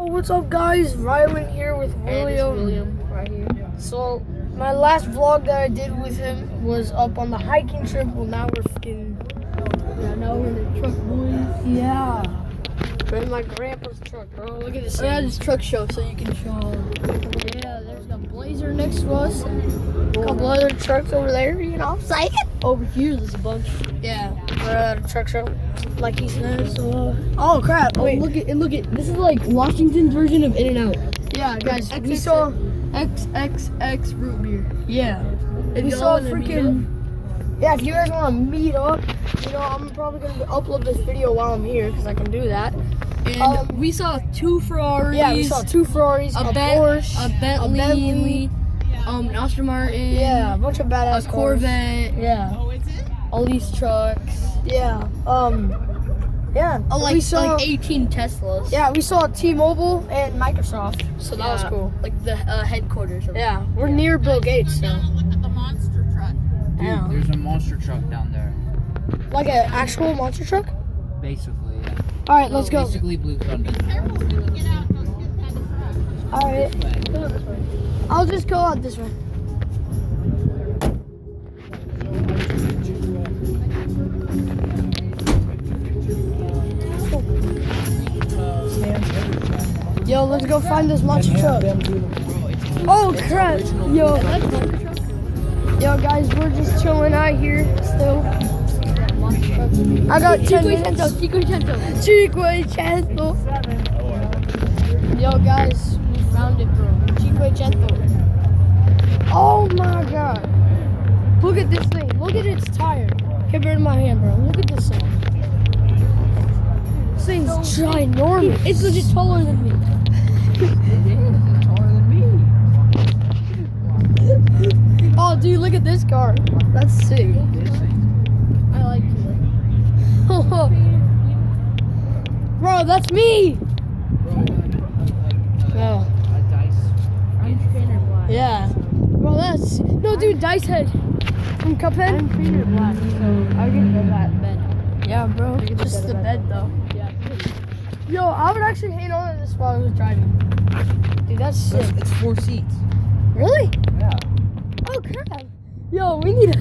what's up, guys? Rylan here with William. William right here. So, my last vlog that I did with him was up on the hiking trip. Well, now we're Now we're in the truck, boys. Yeah. We're in my grandpa's truck, bro. Look at this. I got this truck show so you can show. Yeah, there's a Blazer next to us. A couple other trucks over there, you know what I'm saying? Over here, there's a bunch. Yeah, we're at a truck show, like he said. So, Oh crap! Wait. Look at this is like Washington's version of In-N-Out. yeah, guys, we saw. XXX root beer. Yeah. If We y'all saw wanna meet freaking. Yeah, if you guys want to meet up, you know, I'm probably going to upload this video while I'm here because I can do that. And we saw 2 Ferraris. Yeah, we saw 2 Ferraris, a Porsche, a Bentley, an Aston Martin. Yeah, a bunch of badass a Corvette. cars. Yeah. All these trucks. Yeah. Yeah. Oh, we saw, like 18 Teslas. yeah, we saw T-Mobile and Microsoft, so that was cool. Like the headquarters. Of Yeah, we're near Bill Gates, so. Look at the monster truck. Dude, Yeah. there's a monster truck down there. Like an actual monster truck? Basically, yeah. All right, let's go. Basically Blue Thunder. Careful when you get out. Don't get that truck. All right. I'll just go out this way. Yo, let's go find this monster truck. Oh crap! Yo, guys, we're just chilling out here still. I got 10 minutes. Cinquecento. Yo, guys, we found it, bro. Cinquecento. Oh my god! Look at this thing. Look at its tire compared to my hand, bro. Look at this thing. This thing's ginormous. It's legit taller than me. Oh, dude, look at this car. That's sick. I like it. Bro, that's me. Oh, I'm trainer black. yeah. Bro, that's no, dude. Dice Head from Cuphead. I'm trainer black, so I get that bed. Yeah, bro. Just the bed though. Yeah. Yo, I would actually hang on to this while I was driving. Dude, that's sick. It's 4 seats. Really? Yeah. Oh crap. Yo, we need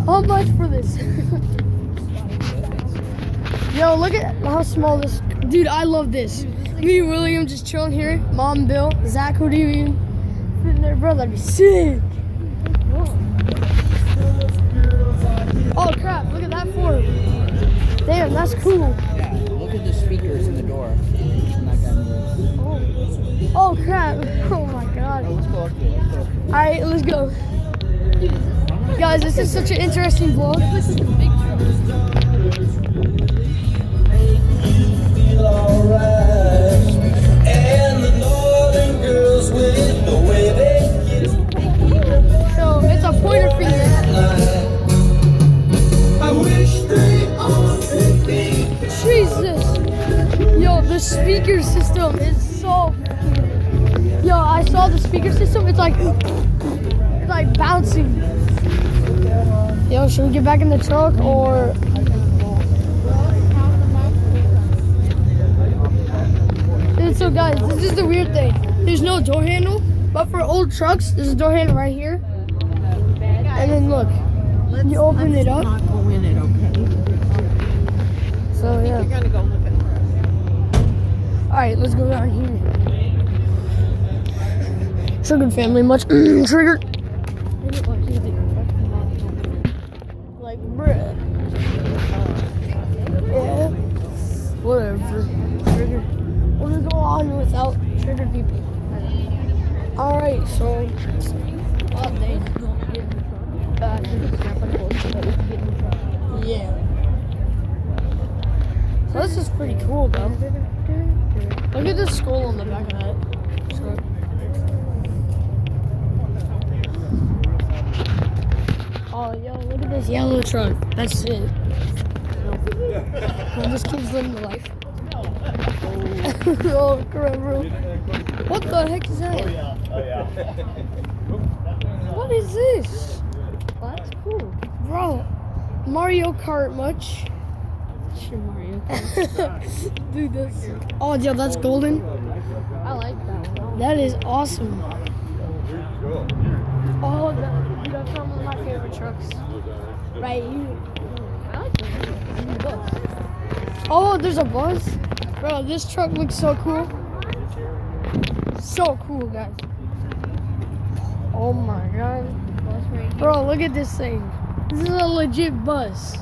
how much for this? Yo, look at how small this. Dude, I love this. Me and William just chilling here. Mom, Bill, Zach, who do you even fit in there, bro? That'd be sick. Oh crap! Look at that Ford. Damn, that's cool. Yeah. Look at the speakers in the door. And that guy moves. Oh crap! Oh my god. Let's go up there. Let's go up there. All right, let's go. Guys, this is such an interesting vlog. This is a big truck. So it's a pointer finger. Jesus. Yo, the speaker system is so. Yo, I saw the speaker system. It's like bouncing. Yo, should we get back in the truck or? So guys, this is the weird thing. There's no door handle, but for old trucks, there's a door handle right here. And then look, you open it up. Not go in it, okay? So yeah. You're gonna go look at All right, let's go down here. Triggered family, much triggered. Like bruh. Yeah. Whatever. Triggered. We'll just go on without triggered people. All right, so. Yeah. So this is pretty cool, though. Look at the skull on the back of that. Oh, yo, look at this yellow truck. That's it. Well, this kid's living the life. Oh, crap, bro. What the heck is that? What is this? Well, that's cool. Bro, Mario Kart much? Sure, Mario. Dude, that's. Oh, yeah, that's golden. That is awesome. Oh, that's one of my favorite trucks. Right here. I like this. Oh, there's a bus. Bro, this truck looks so cool. So cool, guys. Oh my god. Bus right here. Bro, look at this thing. This is a legit bus.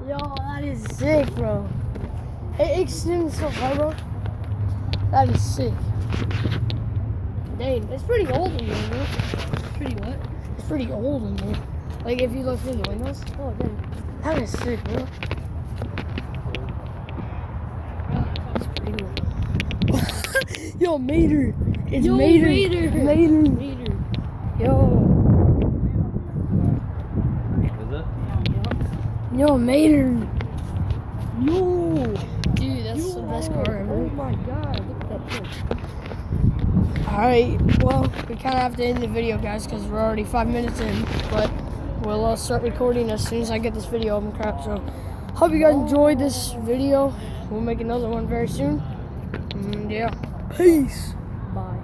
Yo, that is sick, bro. It extends so far, bro. That is sick. Dang, it's pretty old in there, bro. Pretty what? It's pretty old in there. Like, if you look through the windows. Oh, dang. That is sick, bro. That's pretty cool. Yo, Mater. It's Yo, Mater. Mater. Mater. Meter. Yo. Yo, Mater. Yo. Dude, that's the best car ever. Oh my god, look at that truck. Alright, well, we kind of have to end the video, guys, because we're already 5 minutes in. But we'll start recording as soon as I get this video up and crap. So, hope you guys enjoyed this video. We'll make another one very soon. And yeah, peace. Bye.